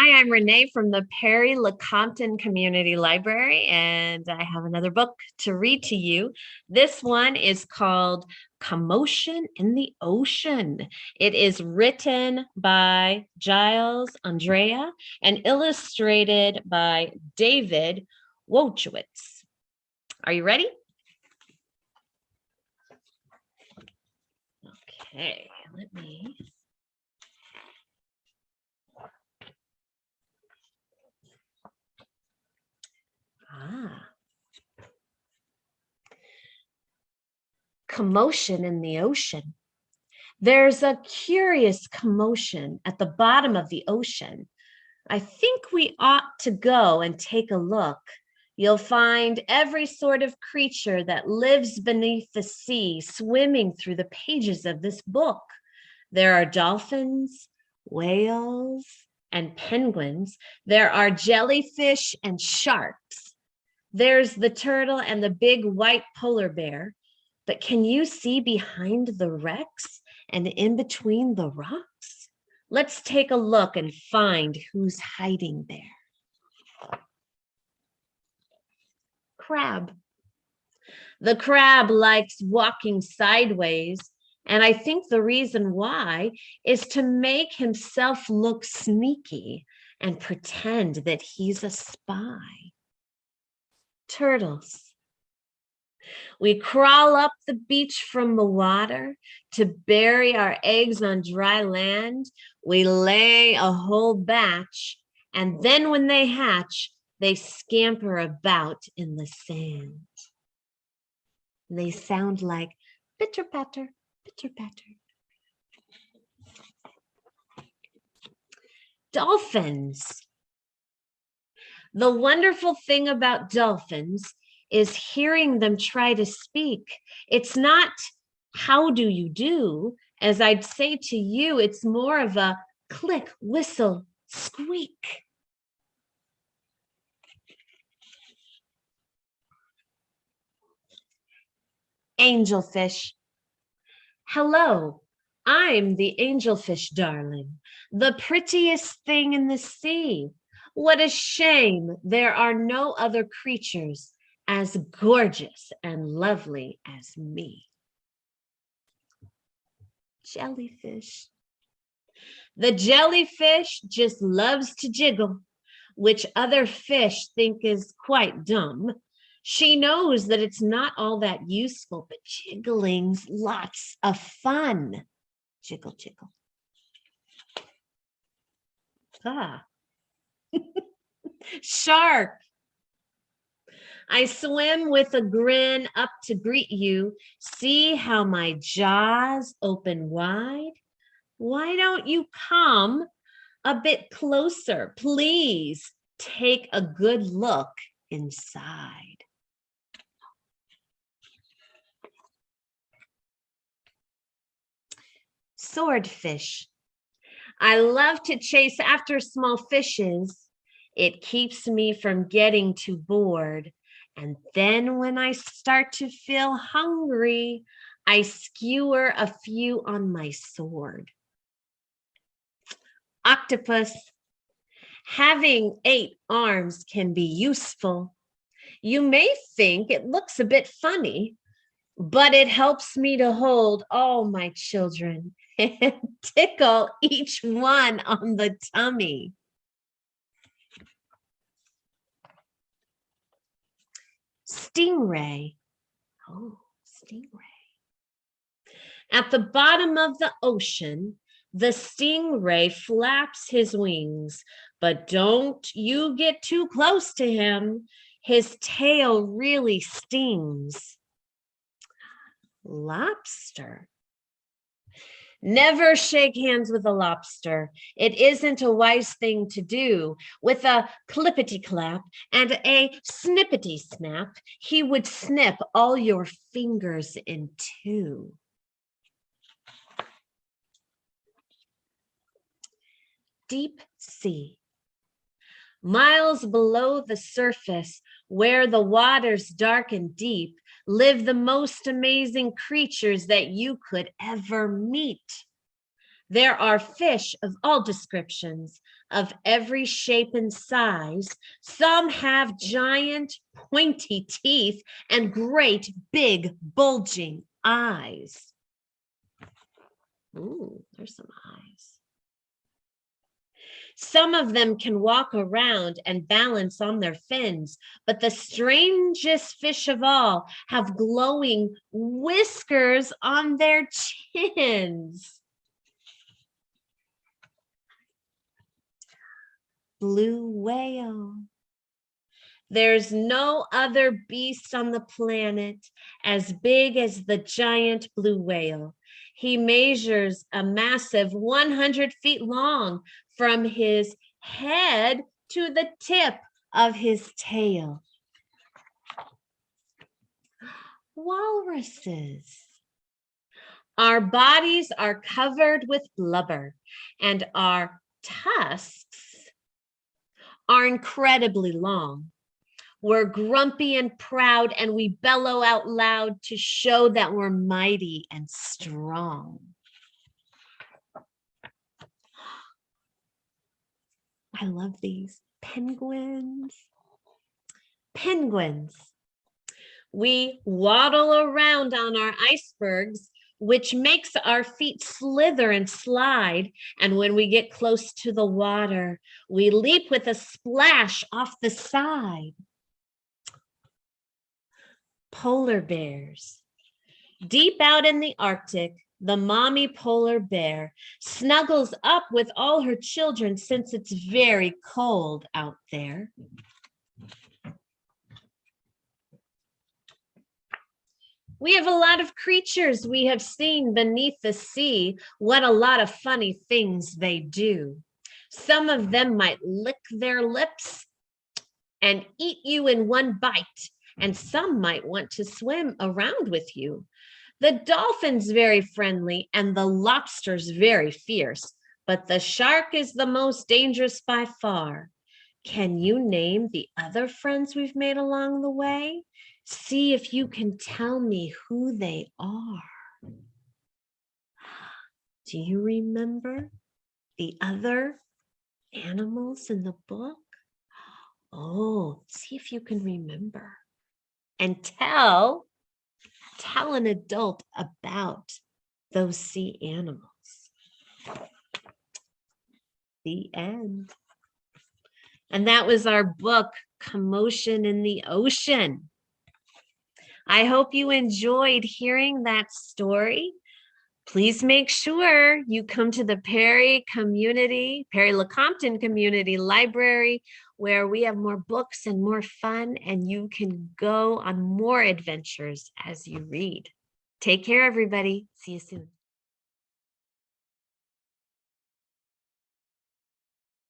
Hi, I'm Renee from the Perry Lecompton Community Library, and I have another book to read to you. This one is called Commotion in the Ocean. It is written by Giles Andrea and illustrated by David Wojciech. Are you ready? Okay, let me... Commotion in the ocean. There's a curious commotion at the bottom of the ocean. I think we ought to go and take a look. You'll find every sort of creature that lives beneath the sea swimming through the pages of this book. There are dolphins, whales, and penguins. There are jellyfish and sharks. There's the turtle and the big white polar bear. But can you see behind the wrecks and in between the rocks? Let's take a look and find who's hiding there. Crab. The crab likes walking sideways, and I think the reason why is to make himself look sneaky and pretend that he's a spy. Turtles. We crawl up the beach from the water to bury our eggs on dry land. We lay a whole batch, and then when they hatch, they scamper about in the sand. They sound like pitter patter, pitter patter. Dolphins. The wonderful thing about dolphins is hearing them try to speak. It's not, how do you do? As I'd say to you, it's more of a click, whistle, squeak. Angelfish. Hello, I'm the angelfish, darling, the prettiest thing in the sea. What a shame there are no other creatures as gorgeous and lovely as me. Jellyfish. The jellyfish just loves to jiggle, which other fish think is quite dumb. She knows that it's not all that useful, but jiggling's lots of fun. Jiggle, jiggle. Shark. I swim with a grin up to greet you. See how my jaws open wide? Why don't you come a bit closer? Please take a good look inside. Swordfish. I love to chase after small fishes. It keeps me from getting too bored. And then when I start to feel hungry, I skewer a few on my sword. Octopus. Having 8 arms can be useful. You may think it looks a bit funny, but it helps me to hold all my children and tickle each one on the tummy. Stingray. Oh, stingray. At the bottom of the ocean, the stingray flaps his wings, but don't you get too close to him. His tail really stings. Lobster. Never shake hands with a lobster. It isn't a wise thing to do. With a clippity-clap and a snippety-snap, he would snip all your fingers in two. Deep sea. Miles below the surface, where the water's dark and deep, live the most amazing creatures that you could ever meet. There are fish of all descriptions, of every shape and size. Some have giant pointy teeth and great big bulging eyes. Ooh, there's some eyes. Some of them can walk around and balance on their fins, but the strangest fish of all have glowing whiskers on their chins. Blue whale. There's no other beast on the planet as big as the giant blue whale. He measures a massive 100 feet long from his head to the tip of his tail. Walruses. Our bodies are covered with blubber, and our tusks are incredibly long. We're grumpy and proud, and we bellow out loud to show that we're mighty and strong. I love these. Penguins. Penguins. We waddle around on our icebergs, which makes our feet slither and slide. And when we get close to the water, we leap with a splash off the side. Polar bears. Deep out in the Arctic, the mommy polar bear snuggles up with all her children since it's very cold out there. We have a lot of creatures we have seen beneath the sea. What a lot of funny things they do. Some of them might lick their lips and eat you in one bite, and some might want to swim around with you. The dolphin's very friendly and the lobster's very fierce, but the shark is the most dangerous by far. Can you name the other friends we've made along the way? See if you can tell me who they are. Do you remember the other animals in the book? Oh, see if you can remember. And tell an adult about those sea animals. The end. And that was our book, Commotion in the Ocean. I hope you enjoyed hearing that story. Please make sure you come to the Perry Lecompton Community Library, where we have more books and more fun, and you can go on more adventures as you read. Take care, everybody. See you soon.